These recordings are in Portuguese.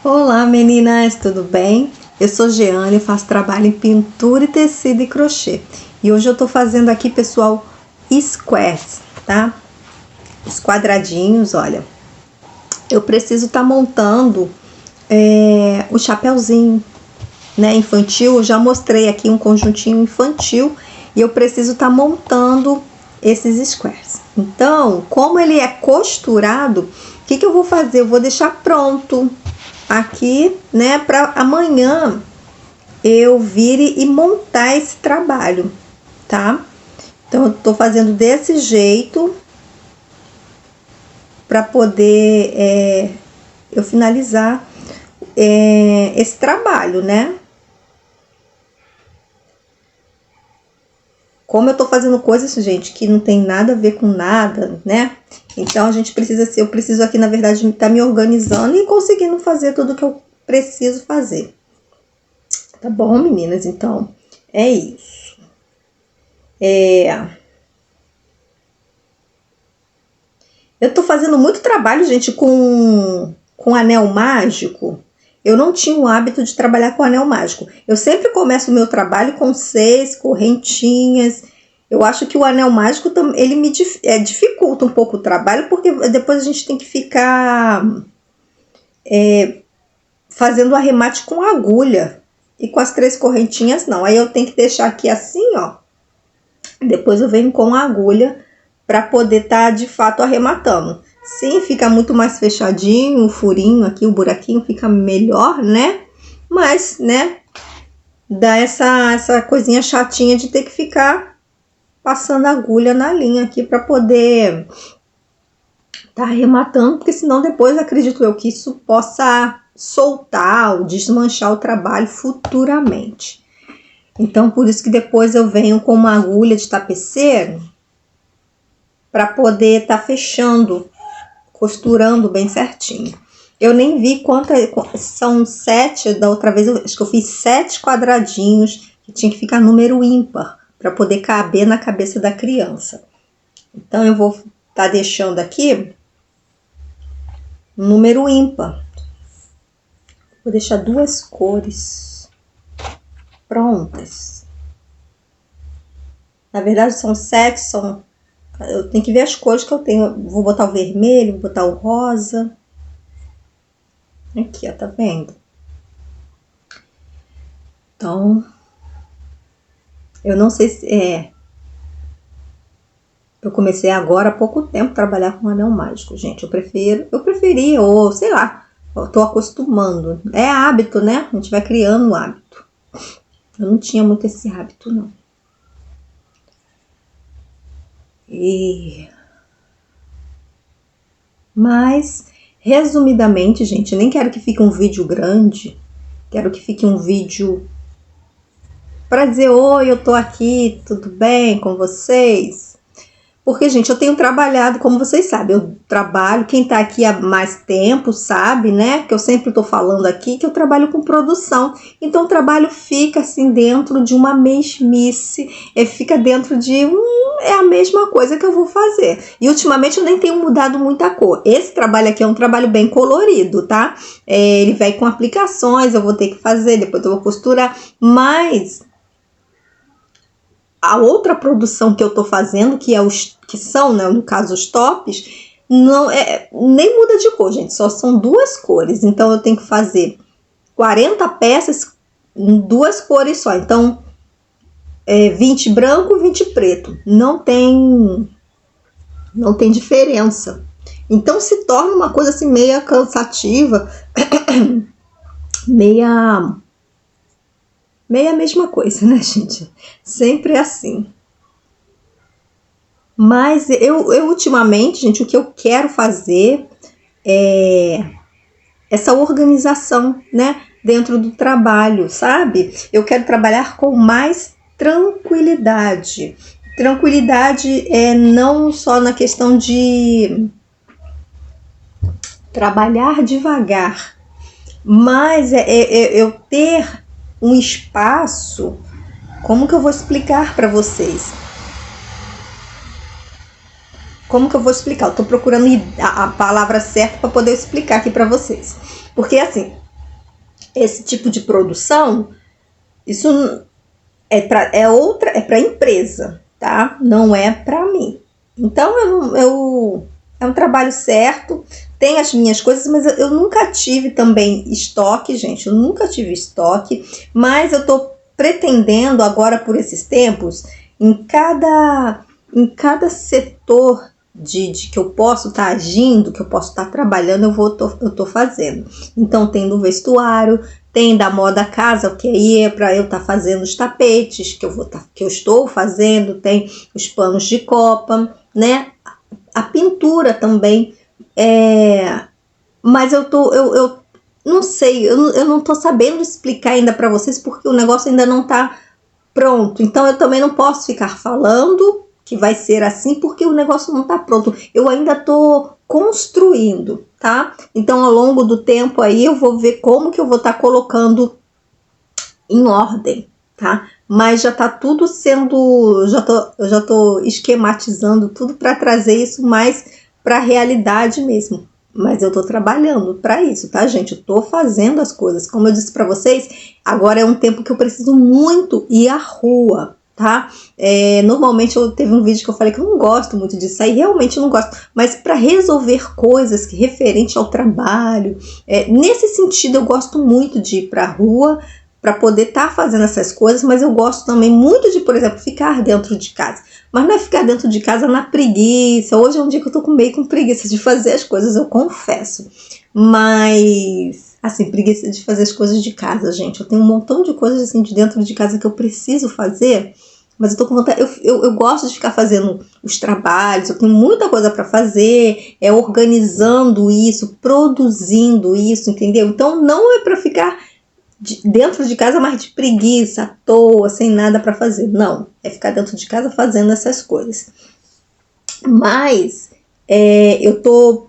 Olá meninas, tudo bem? Eu sou Jeane, faço trabalho em pintura e tecido e crochê. E hoje eu tô fazendo aqui, pessoal, squares, tá? Os quadradinhos, olha. Eu preciso estar montando o chapéuzinho, né, infantil. Eu já mostrei aqui um conjuntinho infantil e eu preciso estar montando esses squares. Então, como ele é costurado, o que eu vou fazer? Eu vou deixar pronto aqui, né, para amanhã eu vir e montar esse trabalho, tá? Então eu tô fazendo desse jeito para poder eu finalizar esse trabalho, né? Como eu tô fazendo coisas, gente, que não tem nada a ver com nada, né? Então a gente precisa, eu preciso aqui, na verdade, estar me organizando e conseguindo fazer tudo que eu preciso fazer. Tá bom, meninas? Então, é isso. Eu tô fazendo muito trabalho, gente, com anel mágico. Eu não tinha o hábito de trabalhar com anel mágico. Eu sempre começo o meu trabalho com 6 correntinhas. Eu acho que o anel mágico, ele me dificulta um pouco o trabalho, porque depois a gente tem que ficar fazendo o arremate com agulha. E com as 3 correntinhas, não. Aí eu tenho que deixar aqui assim, ó. Depois eu venho com a agulha para poder estar de fato arrematando. Sim, fica muito mais fechadinho, o furinho aqui, o buraquinho fica melhor, né? Mas, né, dá essa coisinha chatinha de ter que ficar passando agulha na linha aqui para poder estar arrematando, porque senão depois acredito eu que isso possa soltar ou desmanchar o trabalho futuramente. Então, por isso que depois eu venho com uma agulha de tapeceiro para poder estar fechando, costurando bem certinho. Eu nem vi são 7, da outra vez acho que eu fiz 7 quadradinhos, que tinha que ficar número ímpar, para poder caber na cabeça da criança. Então, eu vou estar deixando aqui número ímpar. Vou deixar 2 cores prontas. Na verdade, são 7, eu tenho que ver as cores que eu tenho. Vou botar o vermelho, vou botar o rosa. Aqui, ó, tá vendo? Então, eu não sei se eu comecei agora há pouco tempo a trabalhar com anel mágico, gente. Eu preferia, ou sei lá, eu tô acostumando. É hábito, né? A gente vai criando o hábito. Eu não tinha muito esse hábito, não. Mas, resumidamente, gente, eu nem quero que fique um vídeo grande. Quero que fique um vídeo para dizer, oi, eu tô aqui, tudo bem com vocês? Porque, gente, eu tenho trabalhado, como vocês sabem, eu trabalho, quem tá aqui há mais tempo sabe, né? Que eu sempre tô falando aqui que eu trabalho com produção. Então, o trabalho fica, assim, dentro de uma mesmice, fica dentro de é a mesma coisa que eu vou fazer. E, ultimamente, eu nem tenho mudado muita cor. Esse trabalho aqui é um trabalho bem colorido, tá? Ele vai com aplicações, eu vou ter que fazer, depois eu vou costurar, mas a outra produção que eu tô fazendo, que são, né, no caso, os tops, não nem muda de cor, gente, só são 2 cores. Então, eu tenho que fazer 40 peças em 2 cores só. Então, 20 branco, 20 preto. Não tem diferença. Então, se torna uma coisa assim, meia cansativa, meia a mesma coisa, né, gente? Sempre é assim. Mas eu ultimamente, gente, o que eu quero fazer é essa organização, né, dentro do trabalho, sabe? Eu quero trabalhar com mais tranquilidade. Tranquilidade não só na questão de trabalhar devagar, mas eu ter um espaço. Como que eu vou explicar para vocês? Como que eu vou explicar? Eu tô procurando a palavra certa para poder explicar aqui para vocês. Porque assim, esse tipo de produção, isso é para empresa, tá? Não é para mim. Então é um trabalho certo, tem as minhas coisas, mas eu nunca tive também estoque, gente. Eu nunca tive estoque, mas eu tô pretendendo agora por esses tempos, em cada setor de que eu posso estar agindo, que eu posso estar trabalhando, eu tô fazendo. Então tem do vestuário, tem da moda casa, que aí é para eu estar fazendo os tapetes que eu estou fazendo, tem os panos de copa, né? A pintura também, mas eu não sei, eu não tô sabendo explicar ainda para vocês porque o negócio ainda não tá pronto. Então eu também não posso ficar falando que vai ser assim porque o negócio não tá pronto. Eu ainda tô construindo, tá? Então ao longo do tempo aí eu vou ver como que eu vou estar colocando em ordem, tá? Mas já tá tudo sendo, eu já tô esquematizando tudo para trazer isso mais para a realidade mesmo. Mas eu tô trabalhando para isso, tá, gente? Eu tô fazendo as coisas. Como eu disse para vocês, agora é um tempo que eu preciso muito ir à rua, tá? Normalmente eu teve um vídeo que eu falei que eu não gosto muito disso, aí realmente eu não gosto. Mas para resolver coisas que referente ao trabalho, nesse sentido eu gosto muito de ir para a rua, para poder estar fazendo essas coisas, mas eu gosto também muito de, por exemplo, ficar dentro de casa. Mas não é ficar dentro de casa na preguiça. Hoje é um dia que eu tô meio com preguiça de fazer as coisas, eu confesso. Mas, assim, preguiça de fazer as coisas de casa, gente. Eu tenho um montão de coisas assim de dentro de casa que eu preciso fazer, mas eu tô com vontade. Eu gosto de ficar fazendo os trabalhos, eu tenho muita coisa para fazer, organizando isso, produzindo isso, entendeu? Então não é para ficar dentro de casa, mas de preguiça, à toa, sem nada para fazer. Não, é ficar dentro de casa fazendo essas coisas. Mas eu tô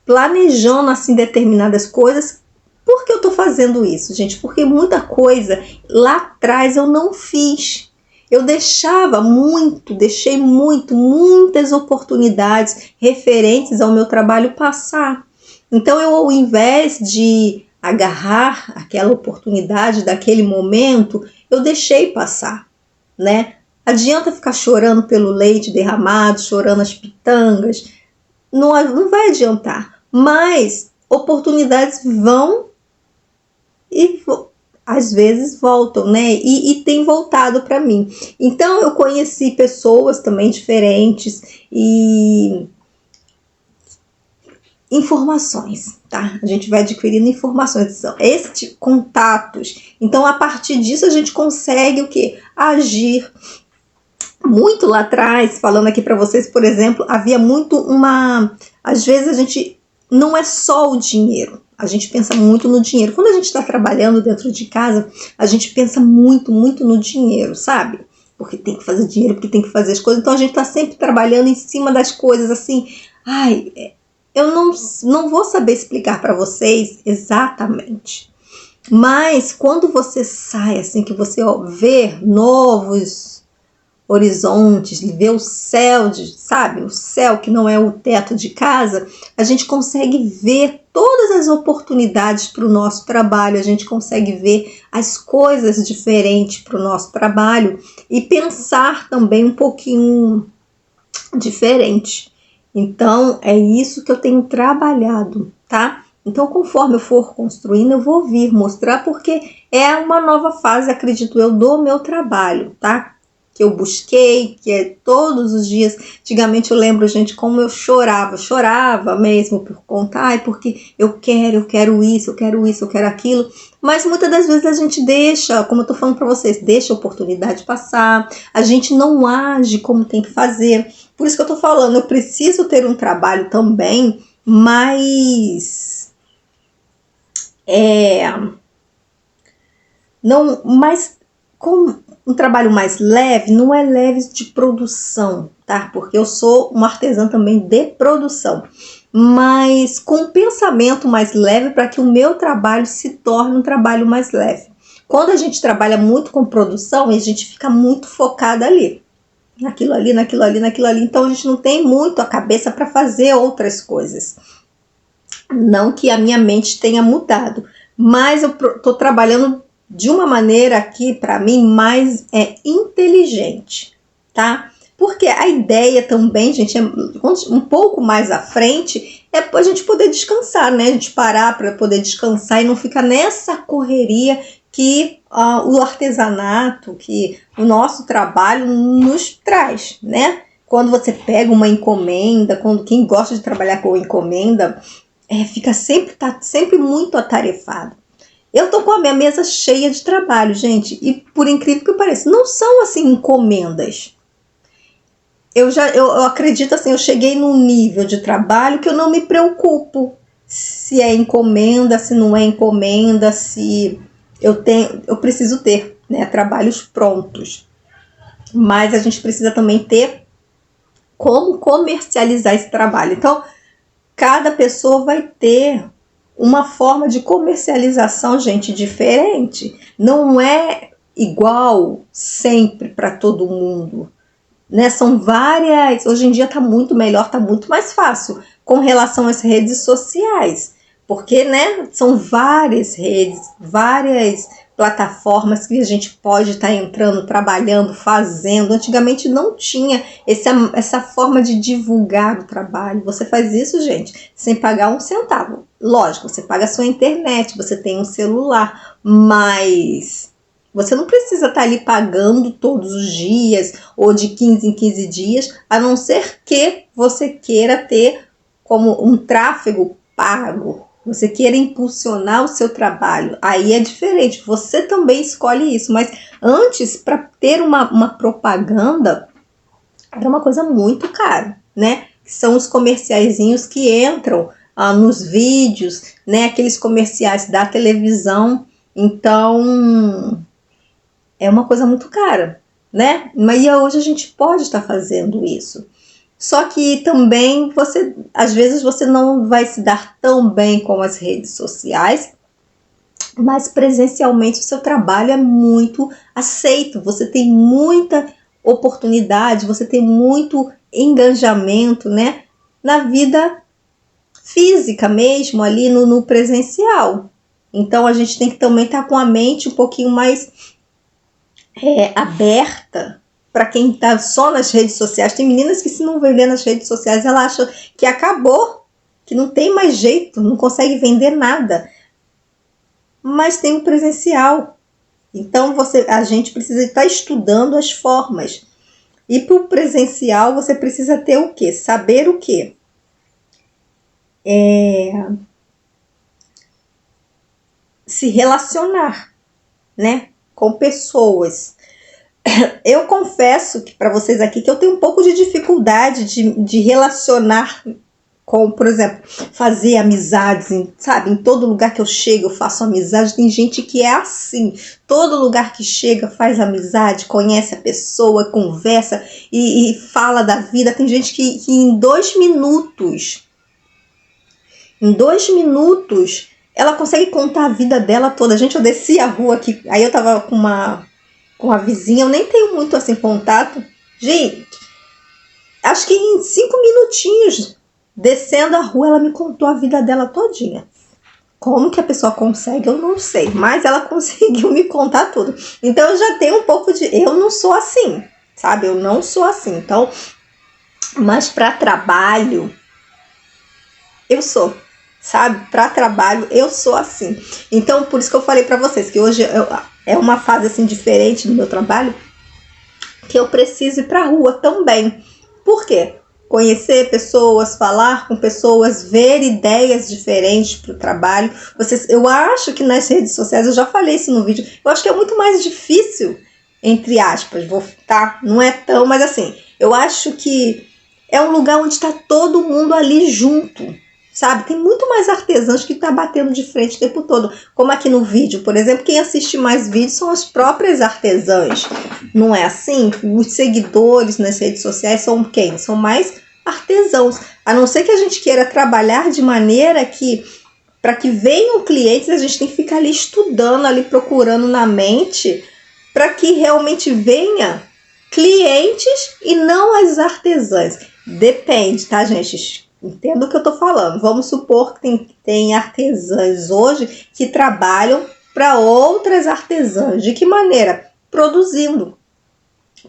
planejando assim determinadas coisas. Por que eu tô fazendo isso, gente? Porque muita coisa lá atrás eu não fiz. Eu deixei muitas oportunidades referentes ao meu trabalho passar. Então eu, ao invés de agarrar aquela oportunidade daquele momento, eu deixei passar, né? Adianta ficar chorando pelo leite derramado, chorando as pitangas, não vai adiantar. Mas oportunidades vão e às vezes voltam, né? E tem voltado para mim. Então eu conheci pessoas também diferentes e informações, tá? A gente vai adquirindo informações, são esses contatos. Então, a partir disso, a gente consegue o quê? Agir. Muito lá atrás, falando aqui para vocês, por exemplo, havia muito às vezes a gente não é só o dinheiro. A gente pensa muito no dinheiro. Quando a gente está trabalhando dentro de casa, a gente pensa muito no dinheiro, sabe? Porque tem que fazer dinheiro, porque tem que fazer as coisas. Então, a gente está sempre trabalhando em cima das coisas, assim. Eu não vou saber explicar para vocês exatamente, mas quando você sai, assim, que você vê novos horizontes, vê o céu, sabe? O céu que não é o teto de casa, a gente consegue ver todas as oportunidades para o nosso trabalho, a gente consegue ver as coisas diferentes para o nosso trabalho e pensar também um pouquinho diferente. Então, é isso que eu tenho trabalhado, tá? Então, conforme eu for construindo, eu vou vir mostrar, porque é uma nova fase, acredito eu, do meu trabalho, tá? Que eu busquei, que é todos os dias. Antigamente eu lembro, gente, como eu chorava mesmo por contar, porque eu quero isso, eu quero aquilo. Mas muitas das vezes a gente deixa, como eu tô falando para vocês, deixa a oportunidade passar, a gente não age como tem que fazer. Por isso que eu tô falando, eu preciso ter um trabalho também mais com um trabalho mais leve, não é leve de produção, tá? Porque eu sou uma artesã também de produção, mas com um pensamento mais leve para que o meu trabalho se torne um trabalho mais leve. Quando a gente trabalha muito com produção, a gente fica muito focada ali, naquilo ali, então a gente não tem muito a cabeça para fazer outras coisas. Não que a minha mente tenha mudado, mas eu tô trabalhando de uma maneira aqui, para mim, mais inteligente, tá? Porque a ideia também, gente, é um pouco mais à frente, é a gente poder descansar, né? A gente parar para poder descansar e não ficar nessa correria que o artesanato, que o nosso trabalho nos traz, né? Quando você pega uma encomenda, quando quem gosta de trabalhar com encomenda, tá sempre muito atarefado. Eu tô com a minha mesa cheia de trabalho, gente, e por incrível que pareça, não são assim encomendas. Eu acredito assim, eu cheguei num nível de trabalho que eu não me preocupo se é encomenda, se não é encomenda, se eu preciso ter, né, trabalhos prontos. Mas a gente precisa também ter como comercializar esse trabalho. Então, cada pessoa vai ter uma forma de comercialização, gente, diferente. Não é igual sempre para todo mundo, né? São várias. Hoje em dia está muito melhor, está muito mais fácil com relação às redes sociais, porque, né, são várias redes, várias plataformas que a gente pode estar entrando, trabalhando, fazendo. Antigamente não tinha essa forma de divulgar o trabalho. Você faz isso, gente, sem pagar um centavo. Lógico, você paga a sua internet, você tem um celular, mas você não precisa estar ali pagando todos os dias ou de 15 em 15 dias, a não ser que você queira ter como um tráfego pago. Você queira impulsionar o seu trabalho, aí é diferente, você também escolhe isso, mas antes, para ter uma propaganda, era uma coisa muito cara, né? São os comerciaizinhos que entram nos vídeos, né? Aqueles comerciais da televisão, então é uma coisa muito cara, né? Mas hoje a gente pode estar fazendo isso. Só que também às vezes você não vai se dar tão bem com as redes sociais, mas presencialmente o seu trabalho é muito aceito, você tem muita oportunidade, você tem muito engajamento, né, na vida física mesmo, ali no presencial. Então a gente tem que também estar com a mente um pouquinho mais aberta. Para quem está só nas redes sociais, tem meninas que se não vender nas redes sociais, ela acha que acabou, que não tem mais jeito, não consegue vender nada. Mas tem o presencial. Então a gente precisa estar estudando as formas. E para o presencial você precisa ter o quê? Saber o quê? Se relacionar, né, com pessoas. Eu confesso que para vocês aqui que eu tenho um pouco de dificuldade de relacionar com, por exemplo, fazer amizades, sabe? Em todo lugar que eu chego eu faço amizade. Tem gente que é assim, todo lugar que chega faz amizade, conhece a pessoa, conversa e fala da vida. Tem gente que em 2 minutos, ela consegue contar a vida dela toda. Gente, eu desci a rua aqui, aí eu tava com a vizinha, eu nem tenho muito assim contato. Gente, acho que em 5 minutinhos, descendo a rua, ela me contou a vida dela todinha. Como que a pessoa consegue, eu não sei, mas ela conseguiu me contar tudo. Então eu já tenho um pouco de... Eu não sou assim, sabe? Eu não sou assim. Então, mas para trabalho, eu sou, sabe? Para trabalho, eu sou assim. Então, por isso que eu falei para vocês que hoje é uma fase assim diferente no meu trabalho, que eu preciso ir para a rua também. Por quê? Conhecer pessoas, falar com pessoas, ver ideias diferentes para o trabalho. Eu acho que nas redes sociais, eu já falei isso no vídeo, eu acho que é muito mais difícil, entre aspas, não é tão, mas assim, eu acho que é um lugar onde está todo mundo ali junto, sabe? Tem muito mais artesãos que tá batendo de frente o tempo todo. Como aqui no vídeo, por exemplo, quem assiste mais vídeos são as próprias artesãs. Não é assim? Os seguidores nas redes sociais são quem? São mais artesãos. A não ser que a gente queira trabalhar de maneira que, para que venham clientes, a gente tem que ficar ali estudando, ali procurando na mente, para que realmente venha clientes e não as artesãs. Depende, tá, gente? Entenda o que eu estou falando. Vamos supor que tem artesãs hoje que trabalham para outras artesãs. De que maneira? Produzindo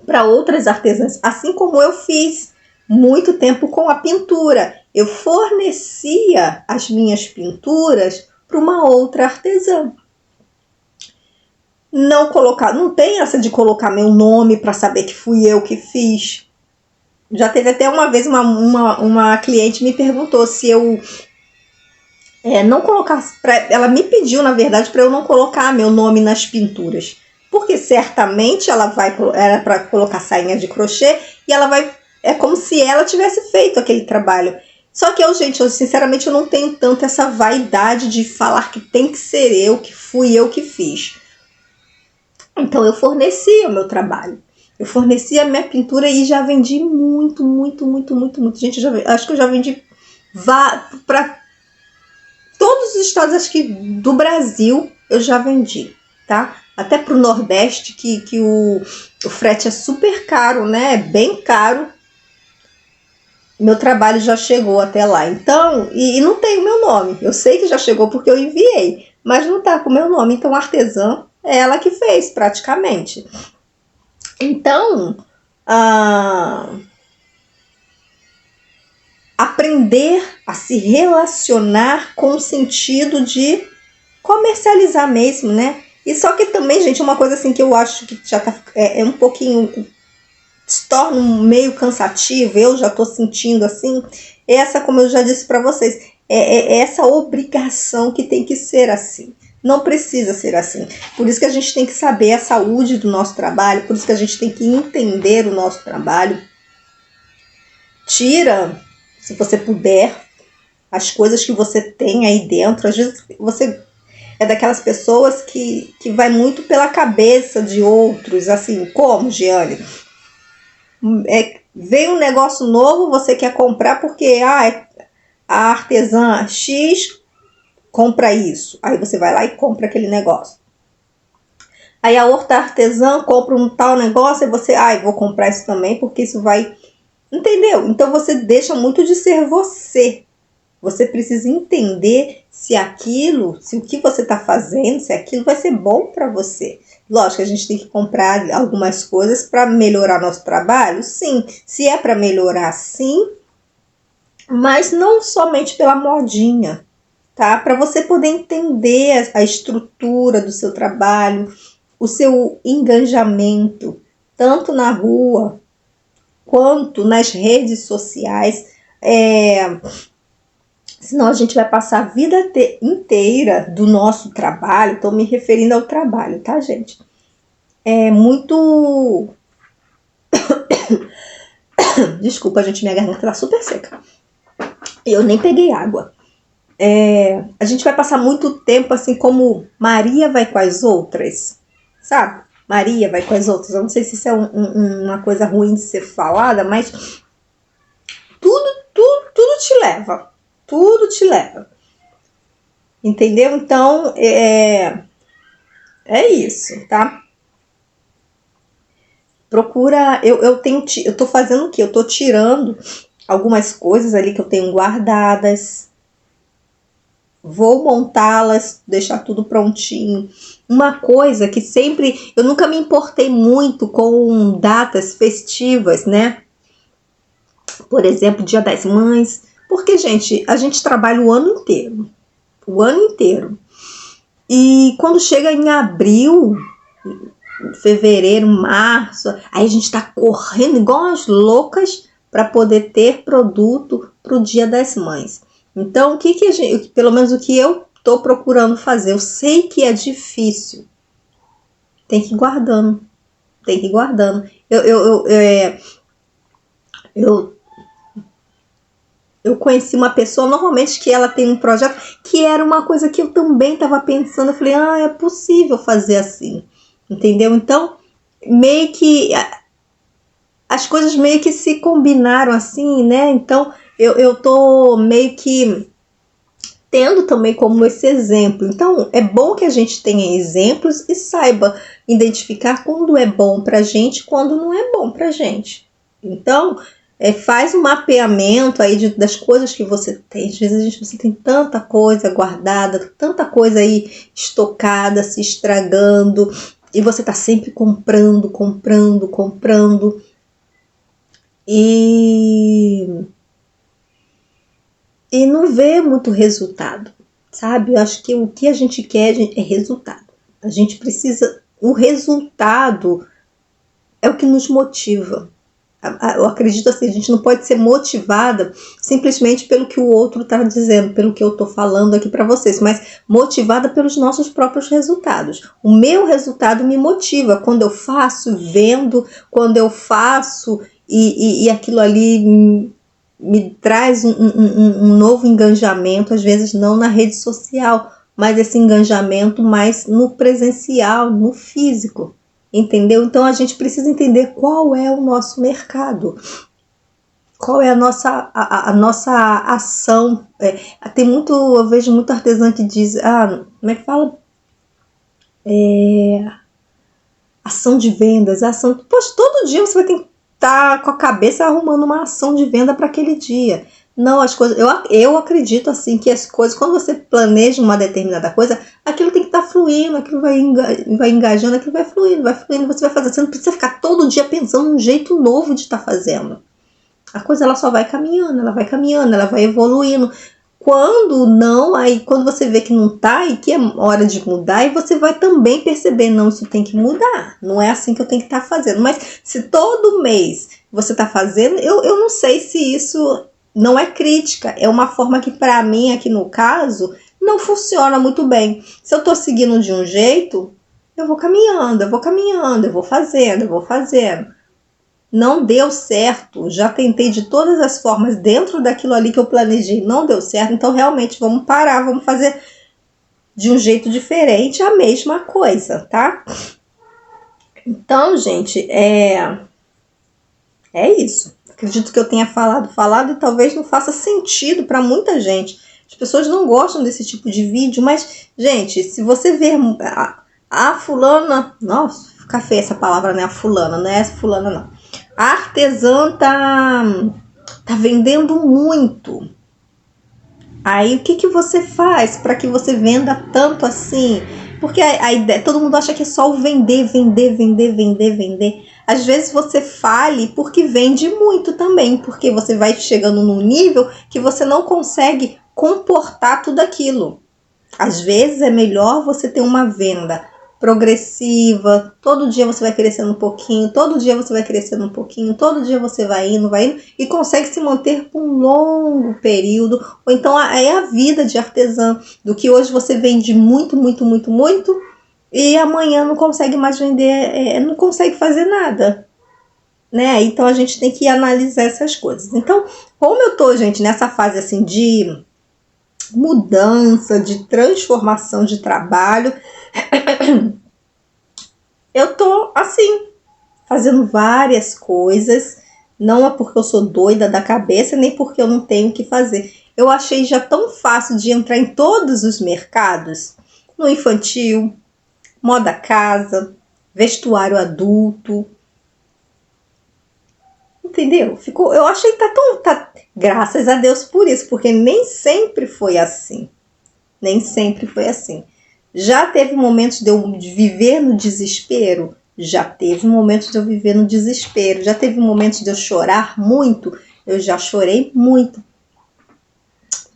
para outras artesãs. Assim como eu fiz muito tempo com a pintura. Eu fornecia as minhas pinturas para uma outra artesã. Não tem essa de colocar meu nome para saber que fui eu que fiz. Já teve até uma vez uma cliente me perguntou se eu não colocasse. Ela me pediu, na verdade, para eu não colocar meu nome nas pinturas. Porque certamente era para colocar sainha de crochê e ela vai. É como se ela tivesse feito aquele trabalho. Só que sinceramente, eu não tenho tanto essa vaidade de falar que tem que ser eu, que fui eu que fiz. Então eu fornecia o meu trabalho. Eu fornecia a minha pintura e já vendi muito. Gente, acho que eu já vendi para todos os estados, acho que do Brasil, eu já vendi, tá? Até para o Nordeste, que o frete é super caro, né? É bem caro. Meu trabalho já chegou até lá. Então, e não tem o meu nome. Eu sei que já chegou porque eu enviei, mas não tá com o meu nome. Então, a artesã é ela que fez, praticamente. Então, aprender a se relacionar com o sentido de comercializar mesmo, né? E só que também, gente, uma coisa assim que eu acho que já tá um pouquinho, se torna meio cansativo, eu já tô sentindo assim, essa, como eu já disse para vocês, é essa obrigação que tem que ser assim. Não precisa ser assim. Por isso que a gente tem que saber a saúde do nosso trabalho, por isso que a gente tem que entender o nosso trabalho. Tira, se você puder, as coisas que você tem aí dentro. Às vezes você é daquelas pessoas que vai muito pela cabeça de outros, assim, como, Giane? Vem um negócio novo, você quer comprar porque a artesã X compra isso. Aí você vai lá e compra aquele negócio. Aí a outra artesã compra um tal negócio e você, vou comprar isso também porque isso vai... Entendeu? Então você deixa muito de ser você. Você precisa entender se o que você está fazendo, se aquilo vai ser bom para você. Lógico que a gente tem que comprar algumas coisas para melhorar nosso trabalho, sim. Se é para melhorar, sim. Mas não somente pela modinha, tá? Para você poder entender a estrutura do seu trabalho, o seu engajamento, tanto na rua quanto nas redes sociais. Senão a gente vai passar a vida inteira do nosso trabalho. Estou me referindo ao trabalho, tá, gente? É muito... Desculpa, gente, minha garganta tá super seca. Eu nem peguei água. A gente vai passar muito tempo assim como Maria vai com as outras, sabe? Maria vai com as outras. Eu não sei se isso é uma coisa ruim de ser falada, mas tudo te leva. Tudo te leva. Entendeu? Então, é isso, tá? Procura... Eu tô fazendo o quê? Eu tô tirando algumas coisas ali que eu tenho guardadas. Vou montá-las, deixar tudo prontinho. Uma coisa que sempre... Eu nunca me importei muito com datas festivas, né? Por exemplo, Dia das Mães. Porque, gente, a gente trabalha o ano inteiro. O ano inteiro. E quando chega em abril, fevereiro, março, aí a gente tá correndo igual as loucas para poder ter produto pro Dia das Mães. Então, pelo menos o que eu tô procurando fazer, eu sei que é difícil. Tem que ir guardando. Eu conheci uma pessoa, normalmente, que ela tem um projeto, que era uma coisa que eu também estava pensando. Eu falei, é possível fazer assim. Entendeu? Então, meio que... As coisas meio que se combinaram assim, né? Então, eu tô meio que tendo também como esse exemplo. Então, é bom que a gente tenha exemplos e saiba identificar quando é bom pra gente e quando não é bom pra gente. Então, Faz um mapeamento aí das coisas que você tem. Às vezes você tem tanta coisa guardada, tanta coisa aí estocada, se estragando, e você tá sempre comprando. E não vê muito resultado, sabe? Eu acho que o que a gente quer é resultado. A gente precisa... O resultado é o que nos motiva. Eu acredito assim, a gente não pode ser motivada simplesmente pelo que o outro está dizendo, pelo que eu estou falando aqui para vocês, mas motivada pelos nossos próprios resultados. O meu resultado me motiva quando eu faço, vendo, quando eu faço e aquilo ali me traz um novo engajamento, às vezes não na rede social, mas esse engajamento mais no presencial, no físico. Entendeu? Então a gente precisa entender qual é o nosso mercado, qual é a nossa ação. Eu vejo muito artesã que diz, como é que fala? Ação de vendas, poxa, todo dia você vai ter que estar com a cabeça arrumando uma ação de venda para aquele dia. Não, as coisas, eu acredito assim que as coisas, quando você planeja uma determinada coisa, aquilo tem que estar fluindo, aquilo vai engajando, aquilo vai fluindo, você vai fazer. Você não precisa ficar todo dia pensando num jeito novo de estar fazendo. A coisa ela só vai caminhando, ela vai evoluindo. Quando não, aí quando você vê que não tá e que é hora de mudar, e você vai também perceber, não, isso tem que mudar. Não é assim que eu tenho que estar fazendo. Mas se todo mês você está fazendo, eu não sei se isso... Não é crítica, é uma forma que para mim, aqui no caso, não funciona muito bem. Se eu estou seguindo de um jeito, eu vou caminhando, eu vou fazendo. Não deu certo, já tentei de todas as formas dentro daquilo ali que eu planejei, não deu certo, então realmente vamos parar, vamos fazer de um jeito diferente a mesma coisa, tá? Então, gente, é isso. Acredito que eu tenha falado e talvez não faça sentido para muita gente. As pessoas não gostam desse tipo de vídeo, mas, gente, se você ver a fulana... Nossa, fica feia essa palavra, né? A fulana, não é essa fulana, não. A artesã tá vendendo muito. Aí, o que você faz para que você venda tanto assim? Porque a ideia, todo mundo acha que é só o vender. Às vezes você fale porque vende muito também, porque você vai chegando num nível que você não consegue comportar tudo aquilo. Às vezes é melhor você ter uma venda progressiva, todo dia você vai crescendo um pouquinho, todo dia você vai indo e consegue se manter por um longo período. Ou então é a vida de artesã, do que hoje você vende muito e amanhã não consegue mais vender, não consegue fazer nada, né? Então a gente tem que analisar essas coisas. Então, como eu tô, gente, nessa fase assim de mudança, de transformação de trabalho, eu tô assim, fazendo várias coisas. Não é porque eu sou doida da cabeça, nem porque eu não tenho o que fazer. Eu achei já tão fácil de entrar em todos os mercados, no infantil, moda casa, vestuário adulto. Entendeu? Eu achei que graças a Deus por isso, porque nem sempre foi assim. Já teve momentos de eu viver no desespero? Já teve momentos de eu viver no desespero. Já teve momentos de eu chorar muito? Eu já chorei muito.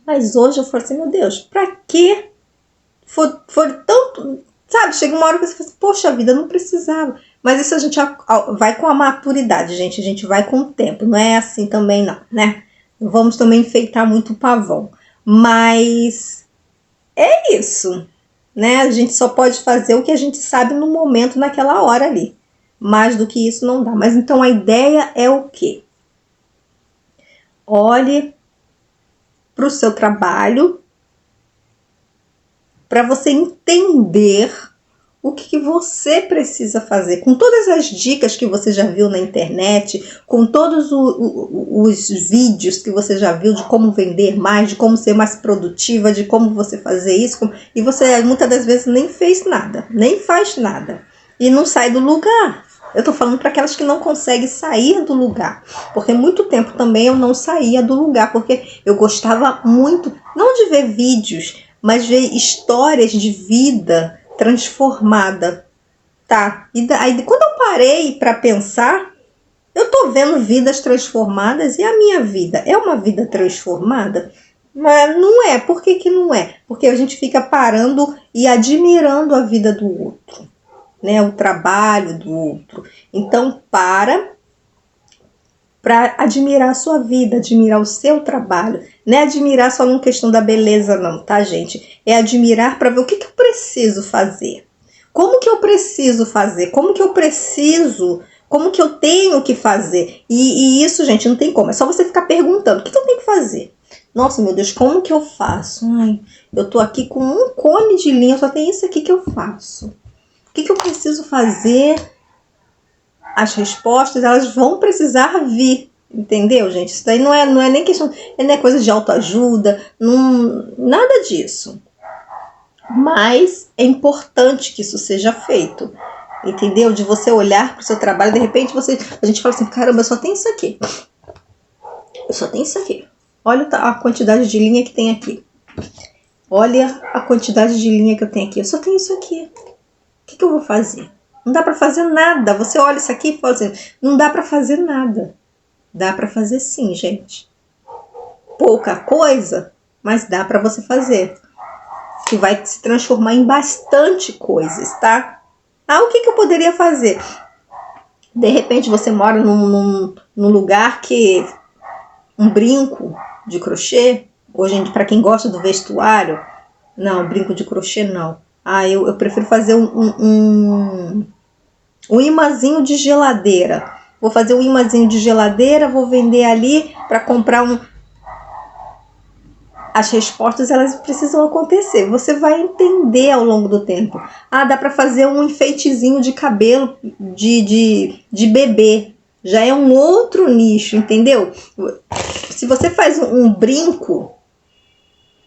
Mas hoje eu falo assim, meu Deus, pra quê? Foi tanto... Sabe, chega uma hora que você fala assim, poxa vida, não precisava. Mas isso a gente vai com a maturidade, gente. A gente vai com o tempo. Não é assim também não, né? Não vamos também enfeitar muito o pavão. Mas é isso, né? A gente só pode fazer o que a gente sabe no momento, naquela hora ali. Mais do que isso não dá. Mas então a ideia é o quê? Olhe para o seu trabalho, para você entender o que você precisa fazer. Com todas as dicas que você já viu na internet, com todos os vídeos que você já viu de como vender mais, de como ser mais produtiva, de como você fazer isso, e você muitas das vezes nem fez nada, nem faz nada, e não sai do lugar. Eu tô falando para aquelas que não conseguem sair do lugar. Porque muito tempo também eu não saía do lugar. Porque eu gostava muito, não de ver vídeos, mas ver histórias de vida transformada. Tá? E aí, quando eu parei para pensar, eu tô vendo vidas transformadas e a minha vida é uma vida transformada? Mas não é. Por que que não é? Porque a gente fica parando e admirando a vida do outro, né? O trabalho do outro. Então, para admirar a sua vida, admirar o seu trabalho. Não é admirar só numa questão da beleza não, tá, gente? É admirar para ver o que eu preciso fazer. Como que eu preciso fazer? Como que eu tenho que fazer? E isso, gente, não tem como. É só você ficar perguntando, o que eu tenho que fazer? Nossa, meu Deus, como que eu faço? Ai, eu tô aqui com um cone de linha, só tem isso aqui que eu faço. O que eu preciso fazer? As respostas, elas vão precisar vir, entendeu, gente? Isso daí não é nem questão, não é coisa de autoajuda, nada disso. Mas é importante que isso seja feito, entendeu? De você olhar para o seu trabalho, de repente a gente fala assim, caramba, eu só tenho isso aqui. Eu só tenho isso aqui. Olha a quantidade de linha que tem aqui. Olha a quantidade de linha que eu tenho aqui. Eu só tenho isso aqui. O que eu vou fazer? Não dá para fazer nada. Você olha isso aqui e fala assim, não dá para fazer nada. Dá para fazer sim, gente. Pouca coisa, mas dá para você fazer. Que vai se transformar em bastante coisas, tá? Ah, o que eu poderia fazer? De repente você mora num lugar que um brinco de crochê, hoje para quem gosta do vestuário, não, brinco de crochê não. Ah, eu prefiro fazer um imãzinho de geladeira. Vou fazer um imãzinho de geladeira, vou vender ali para comprar As respostas, elas precisam acontecer. Você vai entender ao longo do tempo. Ah, dá para fazer um enfeitezinho de cabelo de bebê. Já é um outro nicho, entendeu? Se você faz um brinco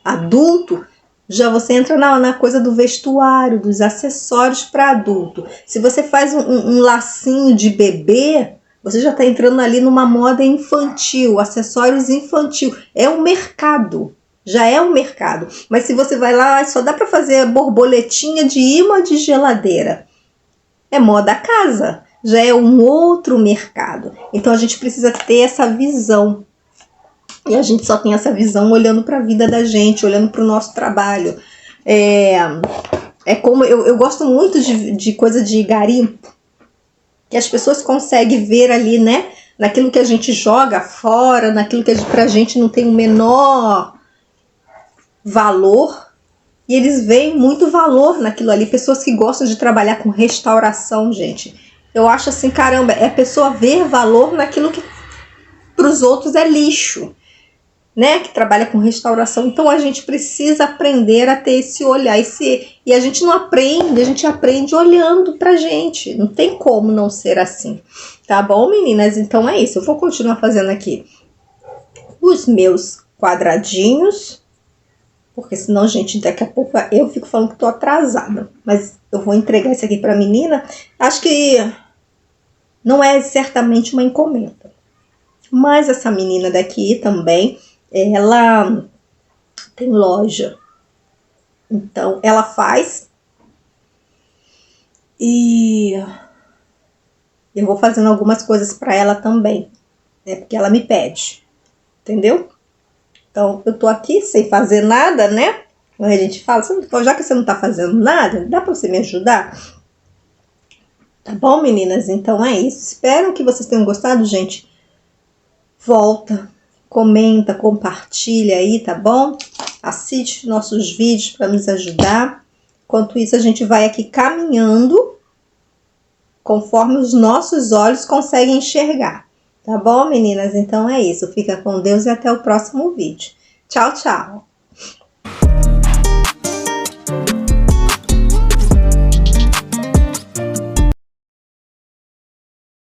adulto, já você entra na coisa do vestuário, dos acessórios para adulto. Se você faz um lacinho de bebê, você já está entrando ali numa moda infantil, acessórios infantil. É um mercado. Já é um mercado. Mas se você vai lá, só dá para fazer borboletinha de imã de geladeira. É moda casa. Já é um outro mercado. Então a gente precisa ter essa visão. E a gente só tem essa visão olhando para a vida da gente, olhando para o nosso trabalho. É como eu gosto muito de coisa de garimpo, que as pessoas conseguem ver ali, né? Naquilo que a gente joga fora, naquilo que pra gente não tem o menor valor, e eles veem muito valor naquilo ali. Pessoas que gostam de trabalhar com restauração, gente. Eu acho assim, caramba, é a pessoa ver valor naquilo que para os outros é lixo, né? Que trabalha com restauração. Então a gente precisa aprender a ter esse olhar. E a gente não aprende, a gente aprende olhando pra gente. Não tem como não ser assim. Tá bom, meninas? Então é isso. Eu vou continuar fazendo aqui os meus quadradinhos. Porque senão, gente, daqui a pouco eu fico falando que tô atrasada. Mas eu vou entregar isso aqui pra menina. Acho que não é certamente uma encomenda. Mas essa menina daqui também, ela tem loja. Então, ela faz. E eu vou fazendo algumas coisas pra ela também. Né? Porque ela me pede. Entendeu? Então, eu tô aqui sem fazer nada, né? A gente fala, já que você não tá fazendo nada, dá pra você me ajudar? Tá bom, meninas? Então é isso. Espero que vocês tenham gostado, gente. Volta, comenta, compartilha aí, tá bom? Assiste nossos vídeos para nos ajudar. Enquanto isso, a gente vai aqui caminhando conforme os nossos olhos conseguem enxergar. Tá bom, meninas? Então é isso. Fica com Deus e até o próximo vídeo. Tchau, tchau!